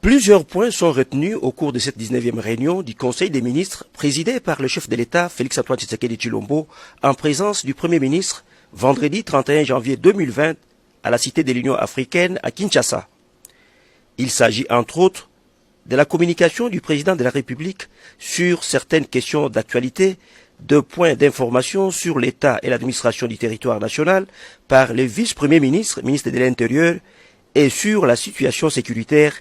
Plusieurs points sont retenus au cours de cette 19e réunion du Conseil des ministres présidée par le chef de l'État, Félix-Antoine Tshisekedi Tshilombo, en présence du Premier ministre, vendredi 31 janvier 2020, à la Cité de l'Union africaine à Kinshasa. Il s'agit entre autres de la communication du président de la République sur certaines questions d'actualité, de points d'information sur l'État et l'administration du territoire national par le vice-premier ministre, ministre de l'Intérieur, et sur la situation sécuritaire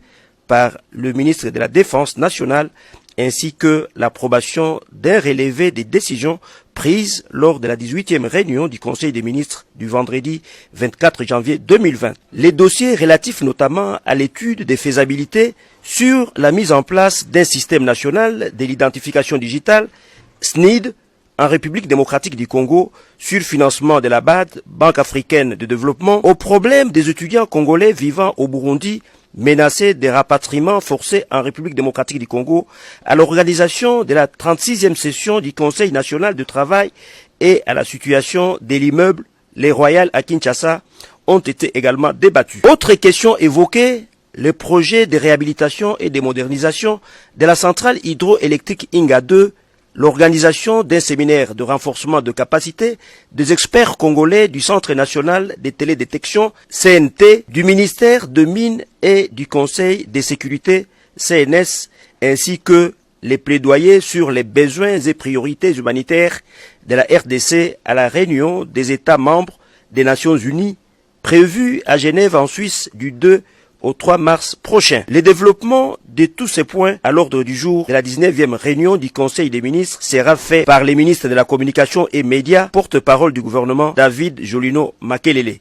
par le ministre de la Défense nationale, ainsi que l'approbation d'un relevé des décisions prises lors de la 18e réunion du Conseil des ministres du vendredi 24 janvier 2020. Les dossiers relatifs notamment à l'étude des faisabilités sur la mise en place d'un système national de l'identification digitale, SNID, en République démocratique du Congo, sur financement de la BAD, Banque africaine de développement, au problème des étudiants congolais vivant au Burundi, menacés de rapatriement forcé en République démocratique du Congo, à l'organisation de la 36e session du Conseil national du travail et à la situation de l'immeuble Les Royales à Kinshasa, ont été également débattus. Autre question évoquée, le projet de réhabilitation et de modernisation de la centrale hydroélectrique Inga 2, l'organisation d'un séminaire de renforcement de capacité des experts congolais du Centre national de télédétection CNT, du ministère de Mines et du Conseil de sécurité CNS, ainsi que les plaidoyers sur les besoins et priorités humanitaires de la RDC à la réunion des États membres des Nations Unies, prévue à Genève en Suisse du 2 au 3 mars prochain. Le développement de tous ces points à l'ordre du jour de la 19e réunion du Conseil des ministres sera fait par les ministres de la Communication et Médias, porte-parole du gouvernement David Jolino Makelele.